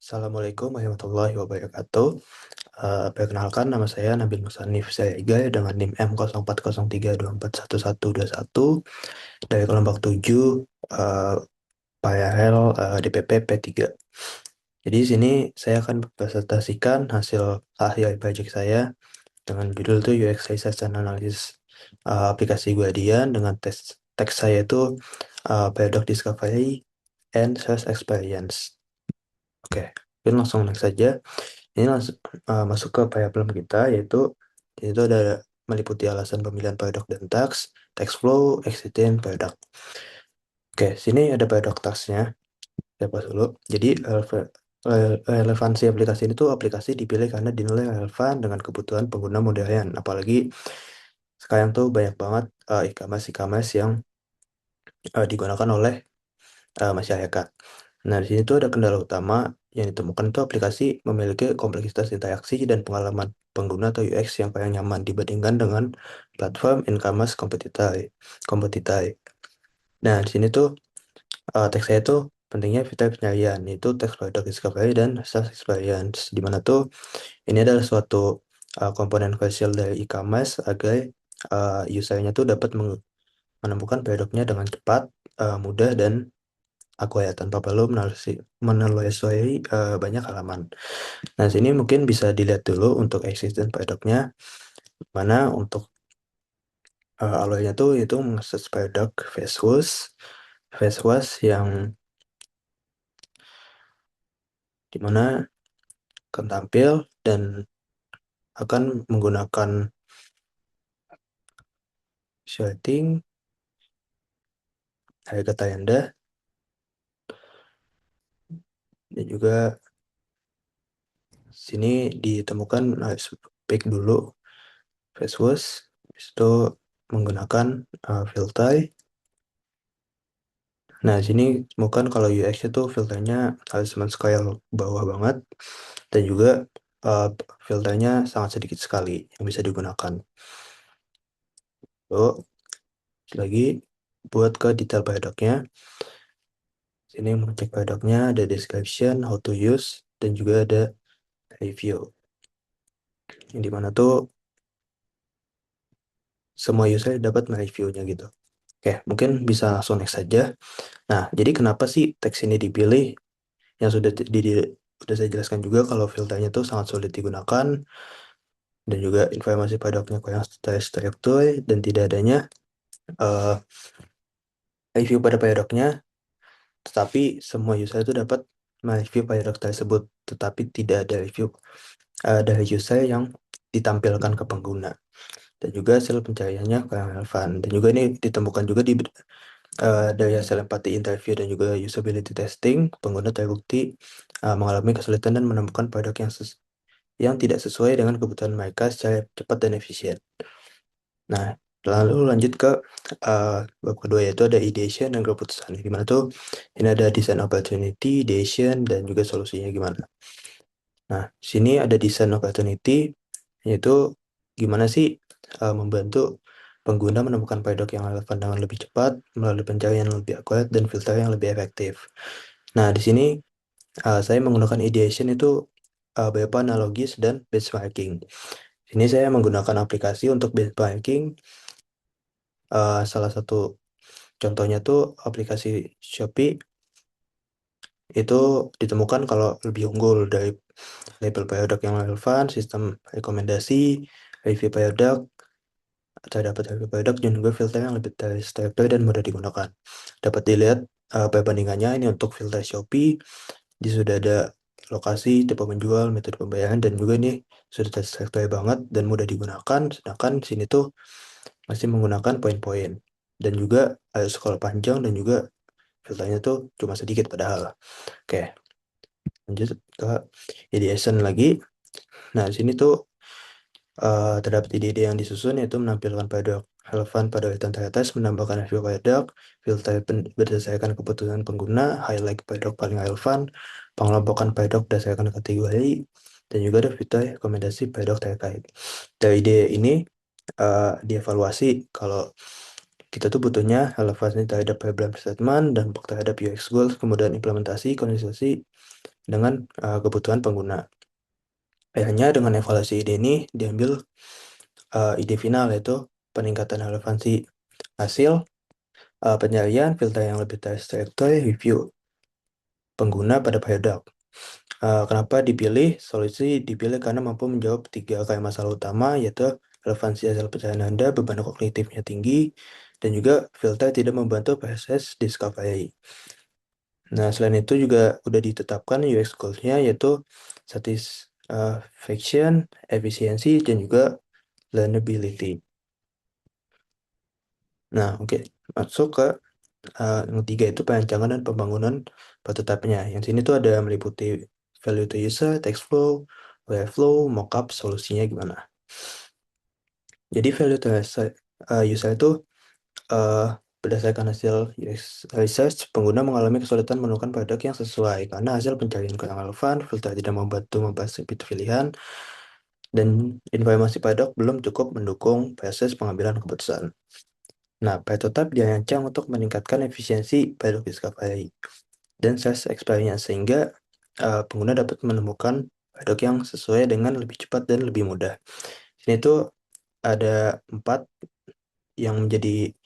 Assalamualaikum warahmatullahi wabarakatuh. Perkenalkan nama saya Nabil Musanif Saigai dengan NIM M0403241121 dari kelompok 7 eh, PRL DPP P3. Jadi di sini saya akan presentasikan hasil akhir project saya dengan judul tuh UX Research and Analysis aplikasi Guardian dengan teks saya itu Product Discovery and Search Experience. Oke, mungkin langsung next saja. Ini langsung masuk ke problem kita yaitu ada meliputi alasan pemilihan produk dan tax flow, existing product. Oke, sini ada produk taxnya. Saya bahas dulu. Jadi relevansi aplikasi ini tuh aplikasi dipilih karena dinilai relevan dengan kebutuhan pengguna modern. Apalagi sekarang tuh banyak banget e-commerce yang digunakan oleh masyarakat. Nah, di sini tuh ada kendala utama yang ditemukan tuh aplikasi memiliki kompleksitas interaksi dan pengalaman pengguna atau UX yang paling nyaman dibandingkan dengan platform e-commerce kompetitor. Nah, di sini tuh teks saya tuh pentingnya fitur pencarian, yaitu teks product discovery dan search experience, di mana tuh ini adalah suatu komponen krusial dari e-commerce agar usernya tuh dapat menemukan produknya dengan cepat, mudah, dan aku ya tanpa perlu menelusuri banyak halaman. Nah, sini mungkin bisa dilihat dulu untuk existing produknya, mana untuk awalnya tuh itu mengakses produk face wash yang dimana akan tampil dan akan menggunakan shorting harga rendah dan juga sini ditemukan harus pick dulu face wash, habis itu menggunakan filter. Nah, sini bukan kalau UX itu filternya harus scale bawah banget dan juga uh, filternya sangat sedikit sekali yang bisa digunakan. Lalu lagi buat ke detail produknya. Sini mengecek produknya ada description, how to use, dan juga ada review. Yang dimana tuh semua user dapat mereviewnya gitu. Oke, mungkin bisa langsung next saja. Nah, jadi kenapa sih teks ini dipilih? Yang sudah saya jelaskan juga kalau filternya tuh sangat sulit digunakan dan juga informasi produknya kurang terstruktur dan tidak adanya uh, review pada produknya, tetapi semua user itu dapat mereview produk tersebut, tetapi tidak ada review dari user yang ditampilkan ke pengguna. Dan juga hasil pencariannya kurang relevan. Dan juga ini ditemukan juga dari hasil empati interview dan juga usability testing, pengguna terbukti mengalami kesulitan dan menemukan produk yang tidak sesuai dengan kebutuhan mereka secara cepat dan efisien. Nah, lalu lanjut ke bab kedua yaitu ada ideation dan keputusan. Gimana tuh? Ini ada design opportunity, ideation, dan juga solusinya gimana. Nah, sini ada design opportunity yaitu gimana sih membantu pengguna menemukan produk yang relevan dengan lebih cepat melalui pencarian yang lebih akurat dan filter yang lebih efektif. Nah, di sini saya menggunakan ideation itu berupa analogis dan benchmarking. Ini saya menggunakan aplikasi untuk benchmarking. Salah satu contohnya tuh aplikasi Shopee itu ditemukan kalau lebih unggul dari label produk yang relevan, sistem rekomendasi, review produk, terdapat harga produk dan juga filter yang lebih terstruktur dan mudah digunakan. Dapat dilihat perbandingannya ini untuk filter Shopee, di sudah ada lokasi, tipe penjual, metode pembayaran, dan juga ini sudah terstruktur banget dan mudah digunakan, sedangkan sini tuh masih menggunakan poin-poin. Dan juga ada scroll panjang dan juga filternya tuh cuma sedikit padahal. Oke, lanjut ke ideation lagi. Nah, di sini tuh terdapat ide-ide yang disusun yaitu menampilkan produk relevan pada weton teratas, menambahkan review produk, filter berdasarkan kebutuhan pengguna, highlight produk paling relevan, pengelompokan produk berdasarkan kategori, dan juga ada fitur rekomendasi produk terkait. Dari ide ini dievaluasi kalau kita tuh butuhnya relevansi terhadap problem statement, dampak terhadap UX goals, kemudian implementasi, kondisi, dengan kebutuhan pengguna. Akhirnya dengan evaluasi ide ini diambil ide final, yaitu peningkatan relevansi hasil, pencarian, filter yang lebih terstruktur, review pengguna pada produk. Kenapa dipilih? Solusi dipilih karena mampu menjawab tiga kali masalah utama, yaitu relevansi hasil pencarian Anda, beban kognitifnya tinggi, dan juga filter tidak membantu proses discovery. Nah, selain itu juga udah ditetapkan UX goals-nya, yaitu satisfaction, efisiensi, dan juga learnability. Nah, oke. Masuk ke yang ketiga, itu perancangan dan pembangunan prototipe-nya. Yang sini tuh ada meliputi value to user, text flow, workflow, mockup, solusinya gimana. Jadi value to user itu eh, berdasarkan hasil UX research, pengguna mengalami kesulitan menemukan produk yang sesuai karena hasil pencarian kurang relevan, filter tidak membantu mempersempit pilihan, dan informasi produk belum cukup mendukung proses pengambilan keputusan. Nah, prototype dirancang untuk meningkatkan efisiensi produk discovery dan search experience sehingga pengguna dapat menemukan produk yang sesuai dengan lebih cepat dan lebih mudah. Sini tuh ada 4 yang menjadi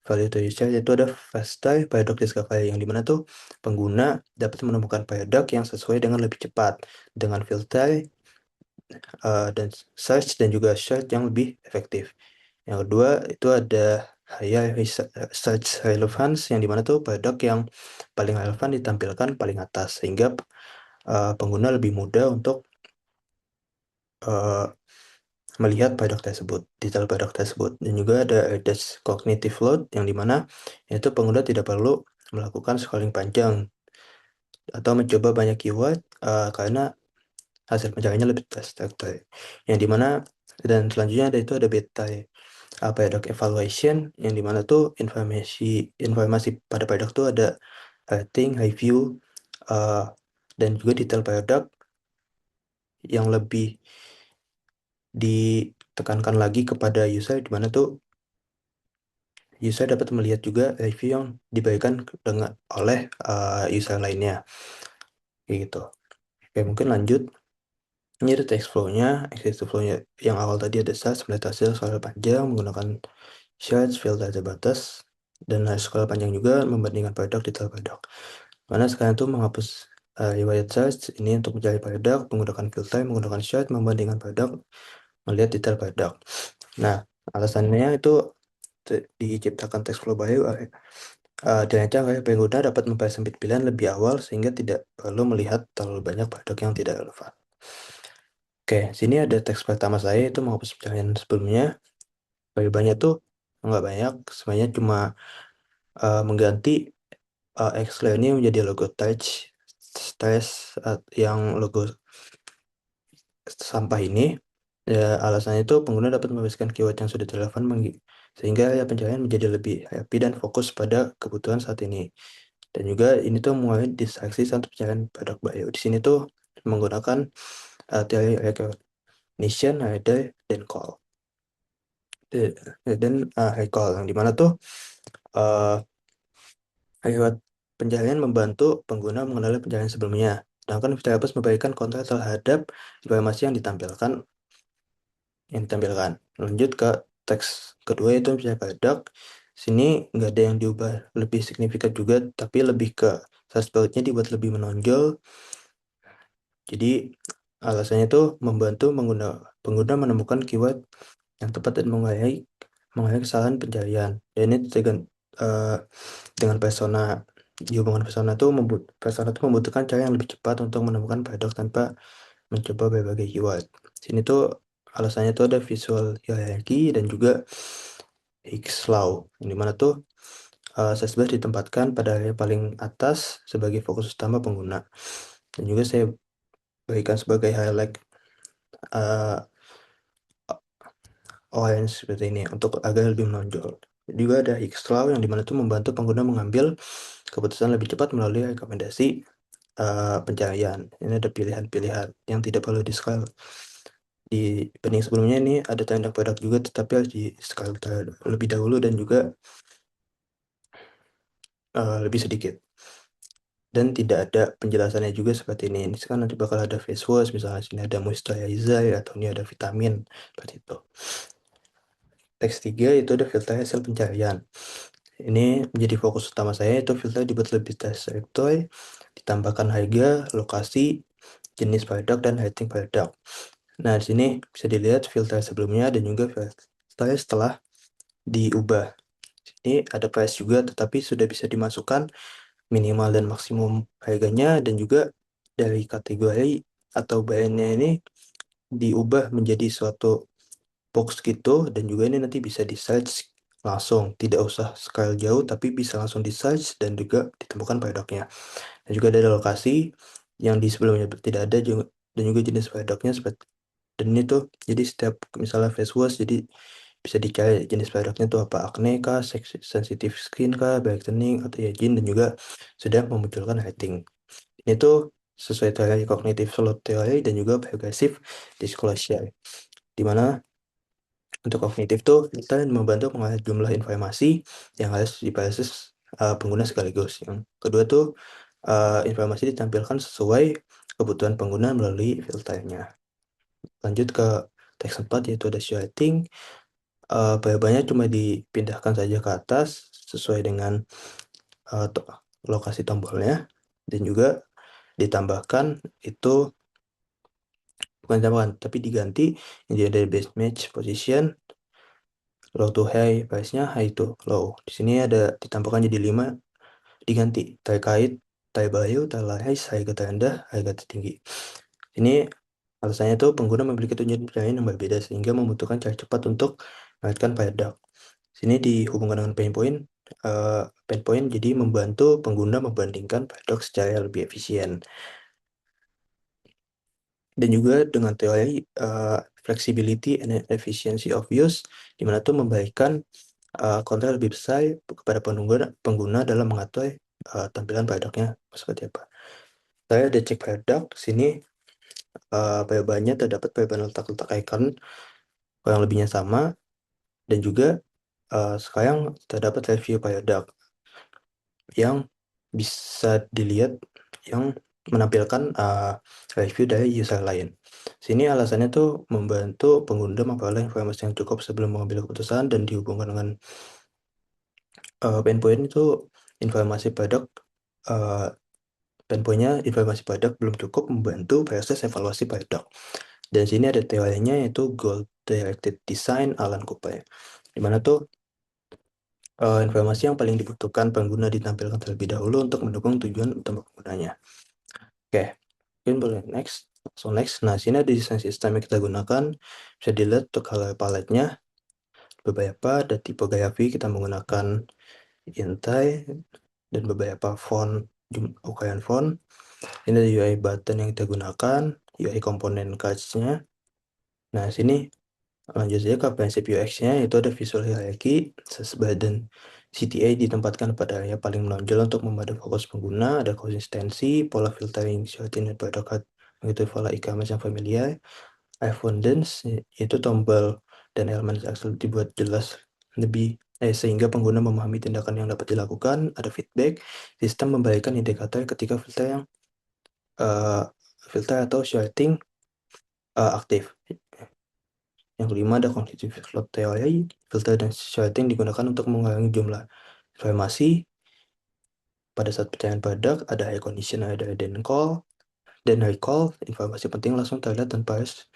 value to user, yaitu ada faster product discovery, yang dimana tuh pengguna dapat menemukan produk yang sesuai dengan lebih cepat dengan filter dan search dan juga search yang lebih efektif. Yang kedua itu ada higher search relevance, yang dimana tuh produk yang paling relevan ditampilkan paling atas sehingga pengguna lebih mudah untuk uh, melihat produk tersebut, detail produk tersebut. Dan juga ada reduce cognitive load, yang dimana yaitu pengguna tidak perlu melakukan scrolling panjang atau mencoba banyak keyword karena hasil pencariannya lebih terstruktur. Yang dimana dan selanjutnya ada beta product evaluation, yang dimana tuh informasi pada produk tuh ada rating, review, uh, dan juga detail produk yang lebih ditekankan lagi kepada user, di mana tuh user dapat melihat juga review yang diberikan dengan oleh user lainnya, kayak gitu. Oke, mungkin lanjut. Ini ada text flow-nya, executive flow-nya yang awal tadi ada search, melihat hasil skala panjang menggunakan search, filter terbatas, dan skala panjang juga membandingkan produk detail produk. Karena sekarang tuh menghapus riwayat search ini untuk mencari produk, menggunakan filter, menggunakan search, membandingkan produk, melihat detail produk. Nah, alasannya itu diciptakan text flow baru dirancang agar pengguna dapat mempersempit pilihan lebih awal sehingga tidak perlu melihat terlalu banyak produk yang tidak relevan. Oke, sini ada teks pertama saya itu menghapus pencarian sebelumnya. Lebih banyak tuh nggak banyak, sebenarnya cuma mengganti Excel ini menjadi logo touch stress yang logo sampah ini. Ya, alasannya itu pengguna dapat membebaskan keyword yang sudah relevan sehingga ya pencarian menjadi lebih happy dan fokus pada kebutuhan saat ini. Dan juga ini tuh mengurangi distraksi saat pencarian produk baru. Di sini tuh menggunakan teori recognition, header, dan call. Dan recall, yang dimana tuh uh, lewat pencarian membantu pengguna mengenali pencarian sebelumnya. Sedangkan Fitrabus memberikan kontrol terhadap informasi yang ditampilkan. Lanjut ke teks kedua, itu misalnya produk. Sini nggak ada yang diubah lebih signifikan juga, tapi lebih ke dashboardnya dibuat lebih menonjol. Jadi alasannya itu membantu pengguna menemukan keyword yang tepat dan mengurangi kesalahan pencarian. Dan ini dengan persona, di hubungan persona itu membutuhkan cara yang lebih cepat untuk menemukan produk tanpa mencoba berbagai keyword. Sini tuh alasannya tuh ada visual hierarchy dan juga Hicks Law, yang dimana tuh search bar ditempatkan pada area paling atas sebagai fokus utama pengguna. Dan juga saya berikan sebagai highlight uh, orange seperti ini untuk agar lebih menonjol. Juga ada Hicks Law, yang dimana tuh membantu pengguna mengambil keputusan lebih cepat melalui rekomendasi pencarian. Ini ada pilihan-pilihan yang tidak perlu di-scroll. Di banding sebelumnya ini ada tanda produk juga, tetapi harus di-scroll lebih dahulu dan juga lebih sedikit. dan tidak ada penjelasannya juga seperti ini. Ini kan nanti bakal ada face wash, misalnya sini ada moisturizer atau ini ada vitamin seperti itu. Teks 3 itu ada filter hasil pencarian. Ini menjadi fokus utama saya, itu filter dibuat lebih terstruktur, ditambahkan harga, lokasi, jenis produk, dan rating produk. Nah, di sini bisa dilihat filter sebelumnya dan juga filter setelah diubah. Ini ada price juga, tetapi sudah bisa dimasukkan minimal dan maksimum harganya, dan juga dari kategori atau brandnya ini diubah menjadi suatu box gitu, dan juga ini nanti bisa di search langsung, tidak usah scroll jauh tapi bisa langsung di search dan juga ditemukan produknya. Dan juga ada lokasi yang di sebelumnya tidak ada juga, dan juga jenis produknya seperti, dan ini tuh jadi setiap misalnya face wash jadi bisa dicari jenis produknya tuh apa, acne kah, sensitive skin kah, brightening atau aging, dan juga sudah memunculkan rating. Ini tuh sesuai teori kognitif slot theory dan juga progressive disclosure, di mana untuk kognitif tuh kita membantu mengolah jumlah informasi yang harus diproses pengguna sekaligus. Yang kedua tuh informasi ditampilkan sesuai kebutuhan pengguna melalui filternya. Lanjut ke teks 4 yaitu ada shorting. Jawabannya cuma dipindahkan saja ke atas sesuai dengan uh, to- lokasi tombolnya, dan juga ditambahkan itu, bukan ditambahkan tapi diganti jadi ada base match position, low to high, price-nya high to low. Di sini ada ditambahkan jadi 5, diganti terkait terbayu, terlaris, harga terendah, harga tertinggi. Ini alasannya tuh pengguna memiliki tujuan pilihan yang berbeda sehingga membutuhkan cara cepat untuk mendapatkan produk. Sini dihubungkan dengan pain point jadi membantu pengguna membandingkan produk secara lebih efisien. Dan juga dengan teori flexibility and efficiency of use, di mana tuh memberikan kontrol lebih besar kepada pengguna dalam mengatur tampilan produknya seperti apa. Saya ada cek produk, sini jawabannya terdapat perubahan letak-letak icon yang lebihnya sama, dan juga sekarang terdapat review produk yang bisa dilihat yang menampilkan review dari user lain. Sini alasannya tuh membantu pengguna memperoleh informasi yang cukup sebelum mengambil keputusan, dan dihubungkan dengan pain point itu informasi produk, uh, pain point-nya informasi produk belum cukup membantu proses evaluasi produk. Dan sini ada teorinya yaitu goal directed design Alan Cooper, di mana tuh informasi yang paling dibutuhkan pengguna ditampilkan terlebih dahulu untuk mendukung tujuan utama penggunanya. Oke, mungkin boleh next. So next, nah sini ada desain sistem yang kita gunakan. Bisa dilihat untuk color palette-nya. Beberapa ada tipografi kita menggunakan intai, dan beberapa font, ukuran font. Ini ada UI button yang kita gunakan, UI komponen cards-nya. Nah, sini lanjut saja ke prinsip UX-nya, itu ada visual hierarchy, dan CTA ditempatkan pada area paling menonjol untuk membantu fokus pengguna, ada konsistensi, pola filtering, shorting, dan produk begitu pola e-commerce yang familiar, abundance, itu tombol dan elemen Excel dibuat jelas lebih sehingga pengguna memahami tindakan yang dapat dilakukan, ada feedback, sistem memberikan indikator ketika uh, filter atau shorting aktif. Yang kelima ada cognitive slot theory, filter dan shorting digunakan untuk mengurangi jumlah informasi pada saat pencarian produk, ada high condition, ada dan recall, informasi penting langsung terlihat tanpa harus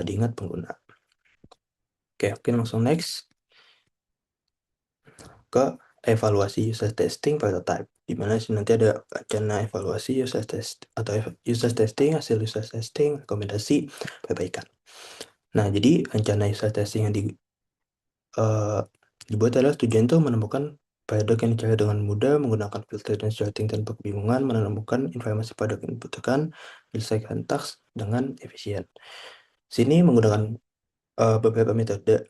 diingat pengguna. Oke, mungkin langsung next ke evaluasi user testing prototype, di mana nanti ada rencana evaluasi user test atau user testing, hasil user testing, rekomendasi, perbaikan. Nah, jadi rencana user testing yang eh, dibuat adalah tujuan itu menemukan produk yang dicari dengan mudah, menggunakan filter dan sorting tanpa kebingungan, menemukan informasi produk yang dibutuhkan, menyelesaikan task dengan efisien. Sini menggunakan beberapa metode,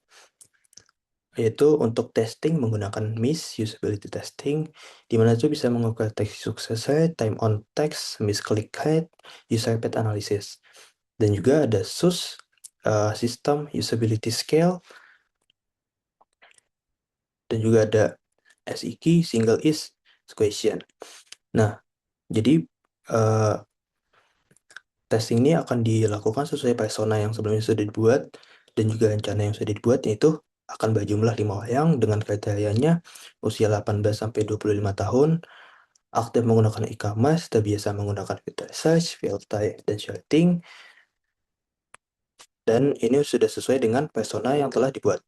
yaitu untuk testing menggunakan MIS, usability testing, di mana itu bisa mengukur teks sukses rate, time on text, misclick rate, user pet analysis. Dan juga ada SUS, System Usability Scale, dan juga ada SIQ, Single Is Question. Nah, Jadi eh, testing ini akan dilakukan sesuai persona yang sebelumnya sudah dibuat dan juga rencana yang sudah dibuat, yaitu akan berjumlah 5 orang dengan kriterianya usia 18 sampai 25 tahun, aktif menggunakan e-commerce, terbiasa menggunakan filter search, filter, dan shorting, dan ini sudah sesuai dengan persona yang telah dibuat.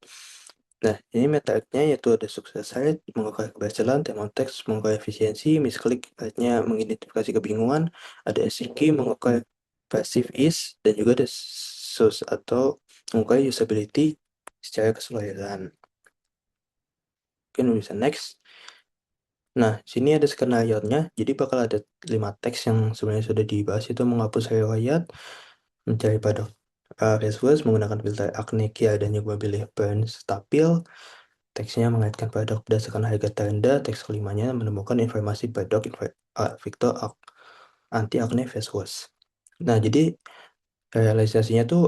Nah, ini metriknya yaitu ada sukses rate, mengukur keberhasilan, tema teks, mengukur efisiensi, misklik, artinya mengidentifikasi kebingungan, ada SCQ, mengukur passive ease, dan juga ada SUS atau mengukur usability secara keseluruhan. Oke, bisa next. Nah, sini ada skenario-nya, jadi bakal ada 5 teks yang sebenarnya sudah dibahas, itu menghapus riwayat, mencari pada resource, menggunakan filter acne, Kia, dan juga pilih burn stabil. Teksnya mengaitkan produk berdasarkan harga terendah. Teks kelimanya menemukan informasi produk Victor anti acne face wash. Nah, jadi realisasinya tuh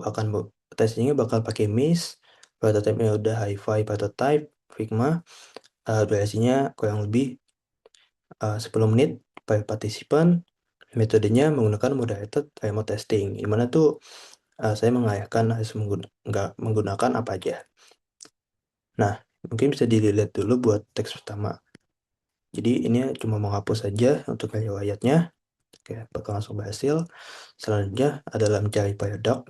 testingnya bakal pakai MIS, prototype-nya udah hi-fi prototype, Figma, durasinya kurang lebih 10 menit per partisipan. Metodenya menggunakan moderated remote testing, di mana tuh saya mengarahkan harus nggak menggunakan apa aja. Nah, mungkin bisa dilihat dulu buat teks pertama. Jadi ini cuma menghapus saja untuk riwayatnya. Oke, bakal langsung berhasil. Selanjutnya adalah mencari produk.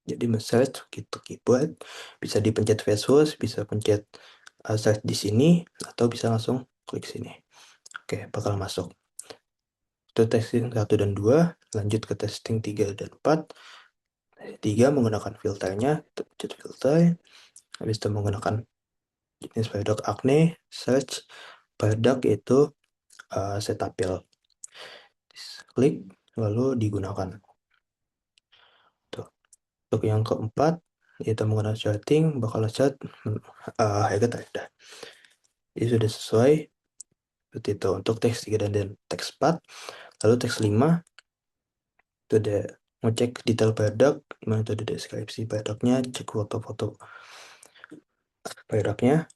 Jadi search gitu keyboard, bisa dipencet Vesus, bisa pencet search di sini, atau bisa langsung klik sini. Oke, bakal masuk. Itu testing 1 dan 2, lanjut ke testing 3 dan 4. 3 menggunakan filternya, kita pencet filter, habis itu menggunakan jenis produk acne, search, produk itu Cetaphil. Klik, lalu digunakan. Tuh. Untuk yang keempat, yaitu menggunakan shorting, bakal chat harga terendah. Ini sudah sesuai seperti itu untuk teks 3 dan teks 4. Lalu teks 5, itu ada ngecek detail produk, gimana itu ada deskripsi produknya, cek foto-foto produknya,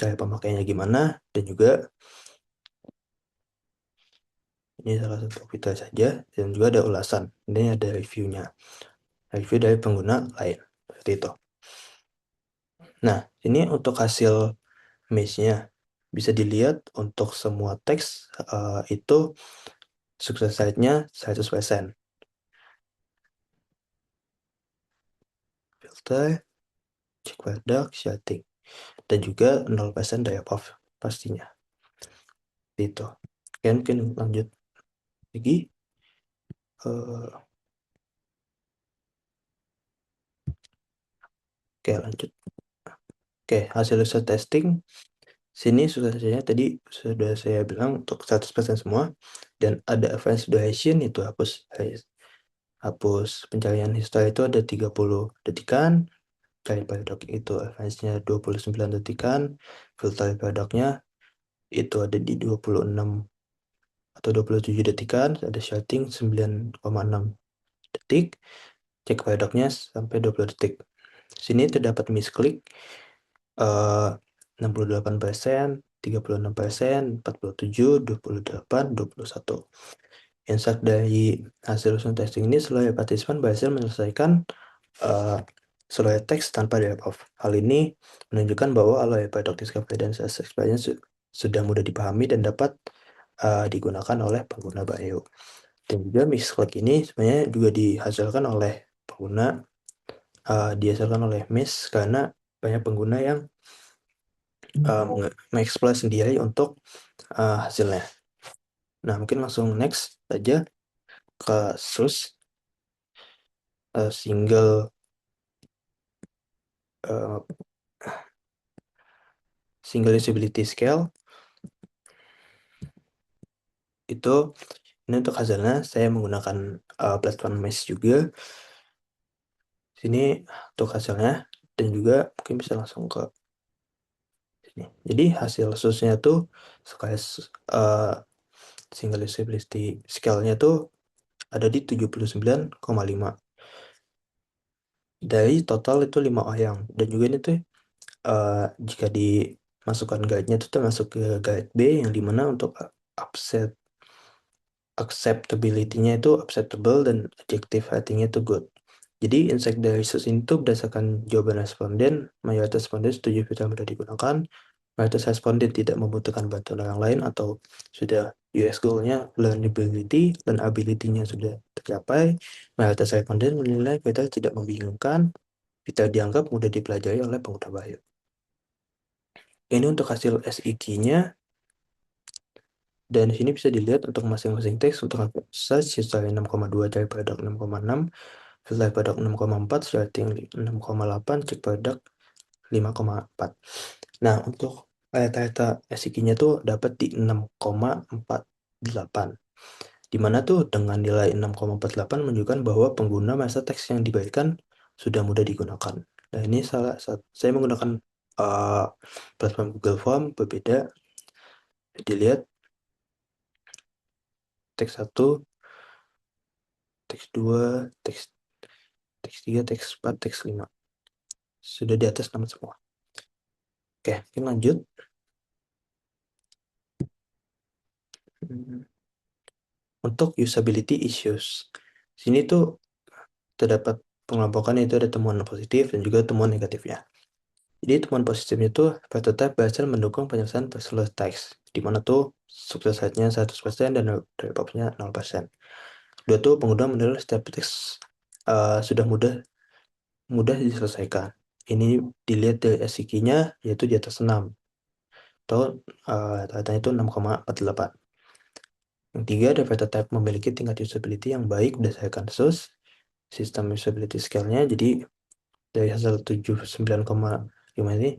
cara pemakaiannya gimana, dan juga ini salah satu fitur saja, dan juga ada ulasan. Ini ada reviewnya, review dari pengguna lain, seperti itu. Nah, ini untuk hasil mesh-nya. Bisa dilihat untuk semua teks itu sukses rate-nya 100%. Filter, cek produk, shorting. Dan juga 0% drop off pastinya. Itu. Oke, mungkin lanjut lagi. Eh, oke, lanjut. Oke, hasil user testing. Sini suksesnya tadi sudah saya bilang untuk 100% semua. Dan ada advanced duration, itu hapus pencarian history itu ada 30 detikan. Cari produk itu advance-nya 29 detikan. Filter produknya itu ada di 26 atau 27 detikan. Ada shorting 9,6 detik. Cek produknya sampai 20 detik. Sini terdapat misklik 68%, 36%, 47, 28, 21. Insight dari hasil usaha testing ini, seluruh partisipan berhasil menyelesaikan uh, seluruh teks tanpa drop off. Hal ini menunjukkan bahwa alloy product discovery dan sales experience sudah mudah dipahami dan dapat digunakan oleh pengguna baru. Dan juga misklik ini sebenarnya juga dihasilkan oleh Miss karena banyak pengguna yang mengeksplor sendiri untuk hasilnya. Nah, mungkin langsung next saja ke SUS, single uh, single usability scale. Itu ini untuk hasilnya saya menggunakan platform Mesh juga. Sini untuk hasilnya, dan juga mungkin bisa langsung ke sini. Jadi hasil SUS-nya tuh sekali single usability scale-nya tuh ada di 79,5. Dari total itu 5 orang. Dan juga ini tuh jika dimasukkan guide-nya itu termasuk ke guide B, yang dimana untuk upset acceptability-nya itu acceptable dan adjective rating-nya itu good. Jadi insight dari research ini tuh berdasarkan jawaban responden, mayoritas responden setuju filter mudah digunakan, mayoritas responden tidak membutuhkan bantuan orang lain atau sudah UX goal-nya learnability dan ability-nya sudah tercapai, mayoritas responden menilai filter tidak membingungkan, filter dianggap mudah dipelajari oleh pengguna baru. Ini untuk hasil SIG-nya. Dan di sini bisa dilihat untuk masing-masing teks untuk search secara 6,2, cari produk 6,6, filter produk 6,4, rating 6,8, cek produk 5,4. Nah, untuk rata-rata SIG-nya tuh dapat di 6,48. Dimana tuh dengan nilai 6,48 menunjukkan bahwa pengguna merasa teks yang diberikan sudah mudah digunakan. Nah, ini salah satu, saya menggunakan platform Google Form berbeda. Dilihat teks 1, teks 2, teks 3, teks 4, teks 5. Sudah di atas nama semua. Oke, kita lanjut. Untuk usability issues. Sini tuh terdapat pengelompokan itu ada temuan positif dan juga temuan negatifnya. Jadi temuan positifnya itu prototype berhasil mendukung penyelesaian personalized text, di mana tuh sukses rate-nya 100% dan drop off-nya 0%. Dua tuh pengguna menilai setiap teks sudah mudah diselesaikan. Ini dilihat dari SIG-nya yaitu di atas 6 atau rata-ratanya itu 6,48. Yang tiga, ada prototype memiliki tingkat usability yang baik berdasarkan SUS, sistem usability scale-nya. Jadi dari hasil 79,5 ini,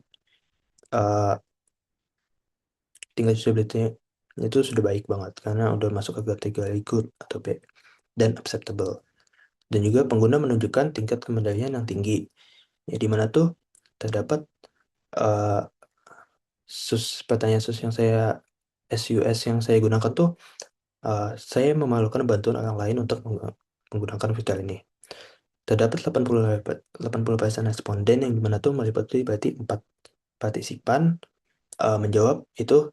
tingkat usability itu sudah baik banget karena udah masuk ke kategori good atau B dan acceptable. Dan juga pengguna menunjukkan tingkat kemandirian yang tinggi. Ya, di mana tuh terdapat pertanyaan SUS yang saya SUS yang saya gunakan tuh, saya memerlukan bantuan orang lain untuk menggunakan fitur ini. Terdapat 80% responden yang dimana tuh meliputi berarti 4 partisipan menjawab itu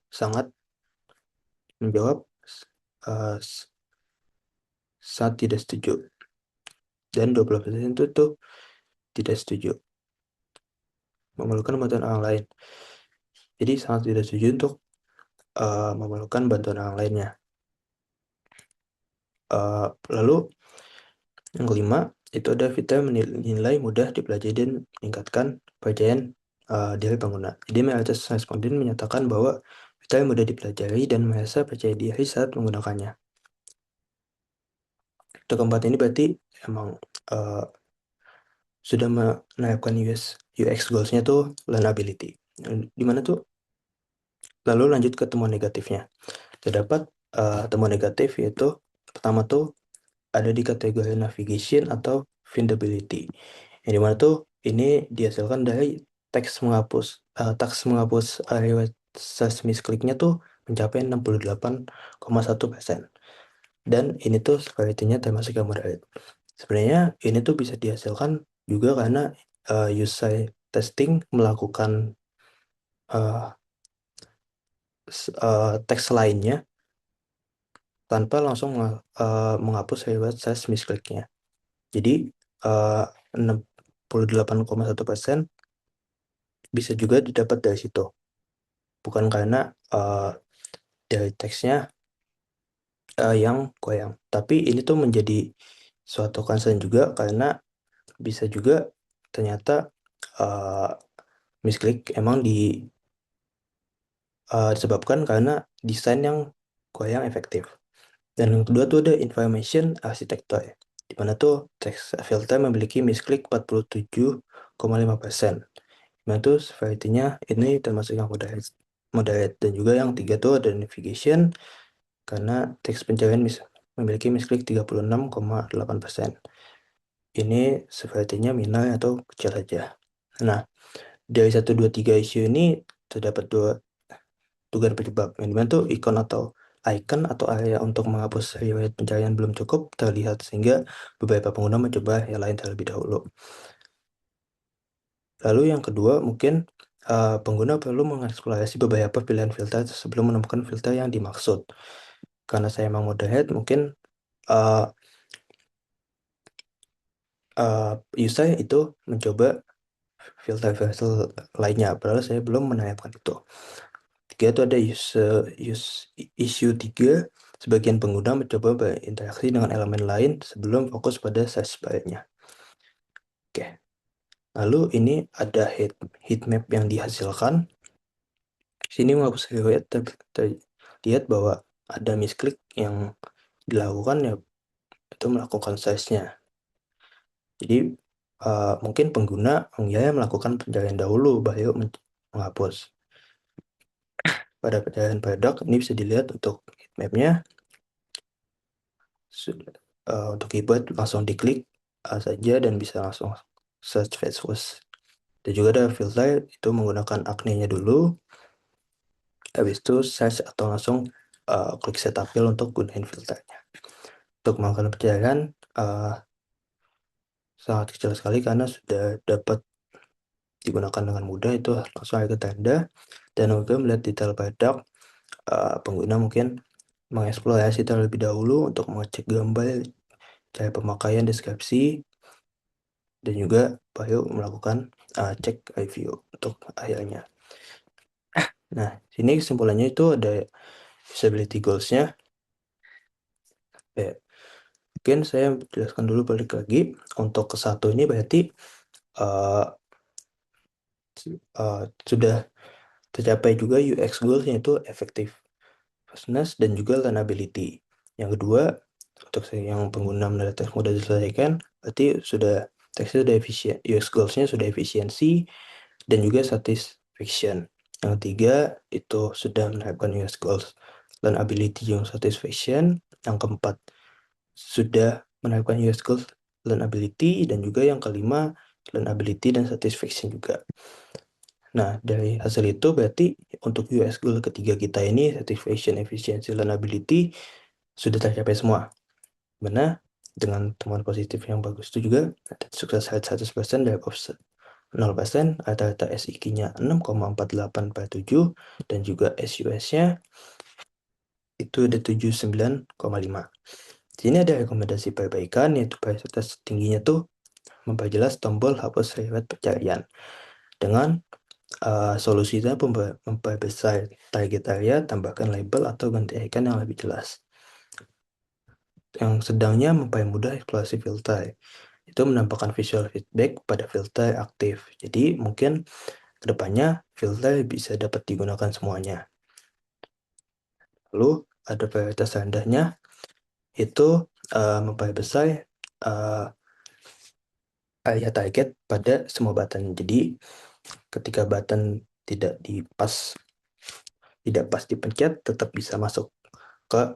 menjawab uh, saat tidak setuju, dan 20% itu tuh tidak setuju memerlukan bantuan orang lain. Jadi sangat tidak setuju untuk memerlukan bantuan orang lainnya. Lalu yang kelima itu ada fitur menilai mudah dipelajari dan meningkatkan kepercayaan diri pengguna. Jadi mayoritas responden menyatakan bahwa fitur mudah dipelajari dan merasa percaya diri saat menggunakannya. Untuk keempat ini berarti emang sudah menerapkan UX goals-nya tuh learnability. Dimana tuh lalu lanjut ke temuan negatifnya. Terdapat temuan negatif yaitu pertama tuh ada di kategori navigation atau findability. Yang dimana tuh ini dihasilkan dari teks menghapus reward search miskliknya tuh mencapai 68,1%. Dan ini tuh sepertinya termasuk yang moderate. Sebenarnya ini tuh bisa dihasilkan juga karena user testing melakukan uh, teks lainnya tanpa langsung menghapus reward search miskliknya. Jadi 68,1% bisa juga didapat dari situ. Bukan karena dari teksnya yang goyang. Tapi ini tuh menjadi suatu concern juga karena bisa juga ternyata misklik emang disebabkan karena desain yang goyang efektif. Dan yang kedua tuh ada information architecture, di mana tuh text filter memiliki misklik 47,5%. Nah tuh severity-nya ini termasuk yang moderate. Dan juga yang tiga tuh ada navigation, karena teks pencarian memiliki misklik 36,8%. Ini severity-nya minor atau kecil saja. Nah, dari 1, 2, 3 isu ini terdapat dua tugas penyebab. Yang dimana tuh icon atau area untuk menghapus riwayat pencarian belum cukup terlihat, sehingga beberapa pengguna mencoba yang lain terlebih dahulu. Lalu yang kedua, mungkin pengguna perlu mengeksplorasi beberapa pilihan filter sebelum menemukan filter yang dimaksud. karena saya emang model head, mungkin uh, saya itu mencoba filter-filter lainnya, padahal saya belum menanyakan itu. Tiga itu ada issue 3, sebagian pengguna mencoba berinteraksi dengan elemen lain sebelum fokus pada size byte-nya. Oke, lalu ini ada heat map yang dihasilkan. Sini mau saya lihat terlihat bahwa ada misklik yang dilakukan, ya itu melakukan size-nya. Jadi mungkin pengguna ya melakukan pencarian dahulu baru menghapus. Pada pencarian produk ini bisa dilihat untuk heatmap-nya. Untuk keyboard langsung diklik saja dan bisa langsung search fast first. Dan juga ada filter itu menggunakan akne-nya dulu, habis itu search atau langsung klik setup fill untuk gunain filternya. Untuk melakukan pencarian sangat kecil sekali karena sudah dapat digunakan dengan mudah, itu langsung aja ke tanda. Dan untuk melihat detail produk, pengguna mungkin mengeksplorasi terlebih dahulu untuk mengecek gambar, cara pemakaian, deskripsi, dan juga baru melakukan cek review untuk akhirnya. Nah, sini kesimpulannya itu ada usability goals-nya. Mungkin saya jelaskan dulu balik lagi. Untuk ke satu ini berarti uh, sudah tercapai juga UX goals-nya, itu effectiveness dan juga learnability. Yang kedua, untuk yang pengguna menilai teks mudah diselesaikan, berarti teksnya sudah efisien, UX goals-nya sudah efisiensi dan juga satisfaction. Yang ketiga, itu sudah menerapkan UX goals learnability yang satisfaction. Yang keempat, sudah menerapkan UX goals learnability, dan juga yang kelima, learnability dan satisfaction juga. Nah, dari hasil itu berarti untuk UX goal ketiga kita ini, satisfaction, efficiency, learnability, sudah tercapai semua. Mana dengan temuan positif yang bagus itu juga ada sukses rate 100% dari 0%, rata-rata SIQ-nya 6,48/7, dan juga SUS-nya itu ada 79,5. Sini ada rekomendasi perbaikan, yaitu prioritas tingginya tuh memperjelas tombol hapus riwayat pencarian. Dengan solusinya memperbesar target area, tambahkan label atau ganti icon yang lebih jelas. Yang sedangnya mempermudah eksplorasi filter, itu menampakkan visual feedback pada filter aktif. Jadi mungkin kedepannya filter bisa dapat digunakan semuanya. Lalu ada prioritas rendahnya, itu memperbesar area target pada semua button. Jadi ketika button tidak pas dipencet, tetap bisa masuk ke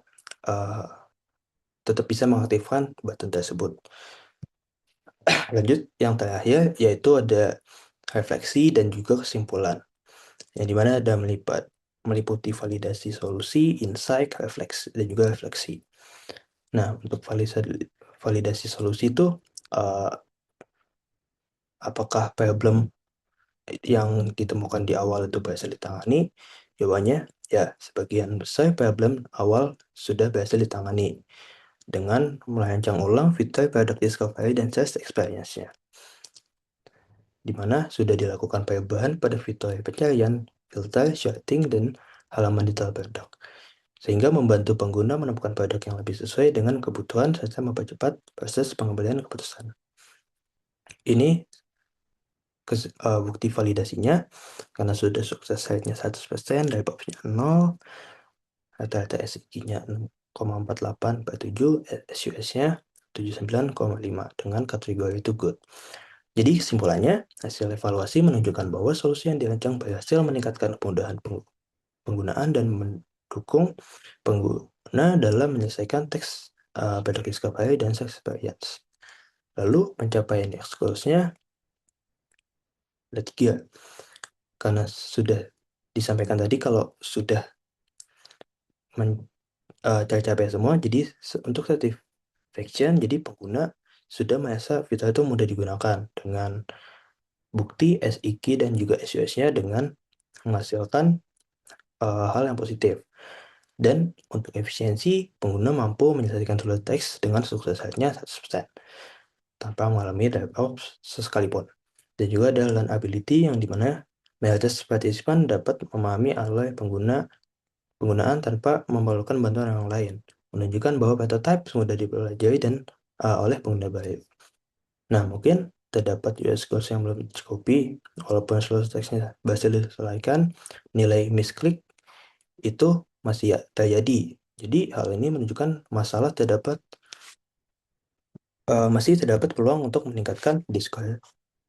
tetap bisa mengaktifkan button tersebut. Lanjut, yang terakhir yaitu ada refleksi dan juga kesimpulan, yang dimana ada meliputi validasi solusi, insight, refleksi, dan juga refleksi. Nah, untuk validasi solusi itu apakah problem yang ditemukan di awal itu berhasil ditangani? Jawabannya ya, sebagian besar problem awal sudah berhasil ditangani dengan merancang ulang fitur product discovery dan test experience-nya, di mana sudah dilakukan perubahan pada fitur pencarian, filter, sorting, dan halaman detail produk, sehingga membantu pengguna menemukan produk yang lebih sesuai dengan kebutuhan serta mempercepat proses pengambilan keputusan. Ini bukti validasinya, karena sudah sukses rate-nya 100%, dari popnya 0, rata-rata SIQ-nya 6,48/7, SUS-nya 79,5 dengan kategori itu good. Jadi kesimpulannya, hasil evaluasi menunjukkan bahwa solusi yang dirancang berhasil meningkatkan kemudahan penggunaan dan mendukung pengguna dalam menyelesaikan teks product discovery dan search experience. Lalu pencapaian goals-nya ada 3. Karena sudah disampaikan tadi kalau sudah tercapai semua, jadi untuk satisfaction, jadi pengguna sudah merasa fitur itu mudah digunakan dengan bukti SIQ dan juga SUS-nya dengan menghasilkan hal yang positif. Dan untuk efisiensi, pengguna mampu menyelesaikan tulis teks dengan suksesnya 100% tanpa mengalami drop-off sekalipun. Dan juga ada learnability yang dimana mayoritas partisipan dapat memahami alur penggunaan tanpa memerlukan bantuan orang lain, menunjukkan bahwa prototype mudah dipelajari dan oleh pengguna baik. Nah, mungkin terdapat US goals yang belum dicukupi, walaupun seluruh teksnya berhasil diselesaikan, nilai misklik itu masih ya terjadi. Jadi hal ini menunjukkan masih terdapat peluang untuk meningkatkan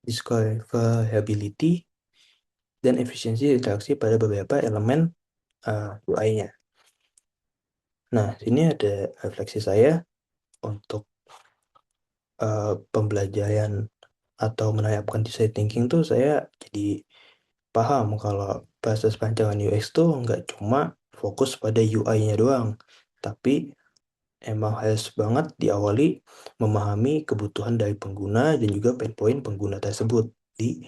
discoverability dan efisiensi interaksi pada beberapa elemen UI-nya. Nah, ini ada refleksi saya untuk pembelajaran atau menerapkan design thinking tuh saya jadi paham kalau proses perancangan UX tuh nggak cuma fokus pada UI-nya doang, tapi emang harus banget diawali memahami kebutuhan dari pengguna dan juga pain point pengguna tersebut di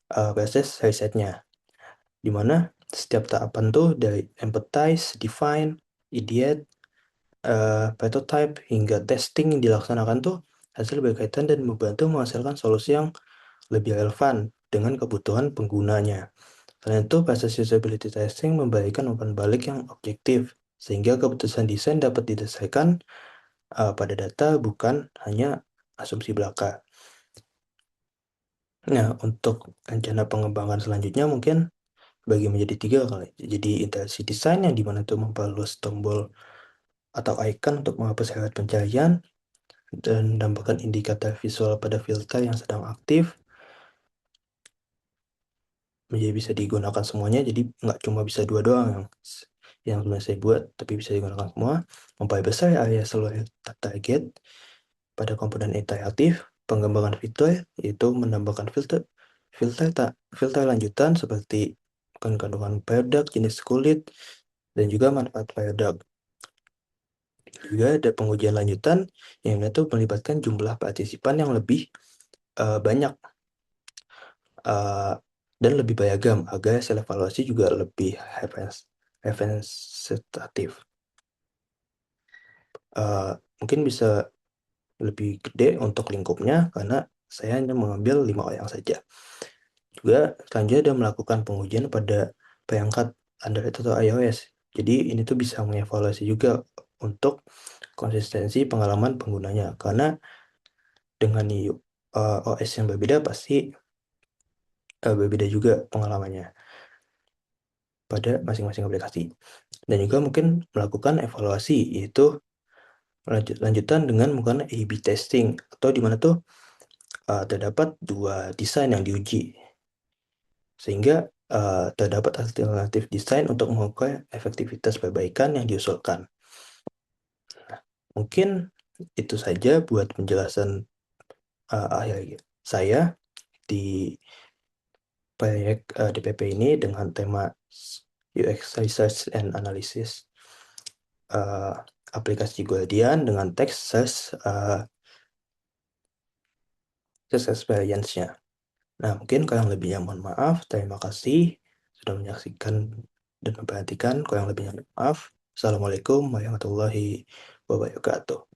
proses risetnya. Dimana setiap tahapan tuh dari empathize, define, ideate, prototype, hingga testing yang dilaksanakan tuh hasil berkaitan dan membantu menghasilkan solusi yang lebih relevan dengan kebutuhan penggunanya. Selain itu, proses usability testing memberikan umpan balik yang objektif, sehingga keputusan desain dapat didasarkan pada data, bukan hanya asumsi belaka. Nah, untuk rencana pengembangan selanjutnya mungkin bagi menjadi 3 kali. Jadi interaksi desain yang dimana itu memperluas tombol atau icon untuk menghapus syarat pencarian dan menambahkan indikator visual pada filter yang sedang aktif, menjadi bisa digunakan semuanya, jadi nggak cuma bisa dua doang yang sebenarnya saya buat, tapi bisa digunakan semua. Memperbesar area seluruh target pada komponen interaktif. Pengembangan fitur yaitu menambahkan filter lanjutan seperti kandungan produk, jenis kulit, dan juga manfaat produk. Juga ada pengujian lanjutan yang itu melibatkan jumlah partisipan yang lebih banyak dan lebih beragam agar hasil evaluasi juga lebih representatif. Mungkin bisa lebih gede untuk lingkupnya karena saya hanya mengambil 5 orang saja. Juga selanjutnya ada melakukan pengujian pada perangkat Android atau iOS. Jadi ini tuh bisa mengevaluasi juga untuk konsistensi pengalaman penggunanya, karena dengan OS yang berbeda pasti berbeda juga pengalamannya pada masing-masing aplikasi. Dan juga mungkin melakukan evaluasi, yaitu lanjutan dengan menggunakan A/B testing, atau di mana tuh terdapat dua desain yang diuji, sehingga terdapat alternatif desain untuk mengukur efektivitas perbaikan yang diusulkan. Nah, mungkin itu saja buat penjelasan akhir saya di proyek DPP ini dengan tema UX Research and Analysis, aplikasi Guardian dengan teks search experience-nya. Nah, mungkin kurang lebihnya mohon maaf. Terima kasih sudah menyaksikan dan memperhatikan. Kurang lebihnya mohon maaf. Assalamualaikum warahmatullahi wabarakatuh.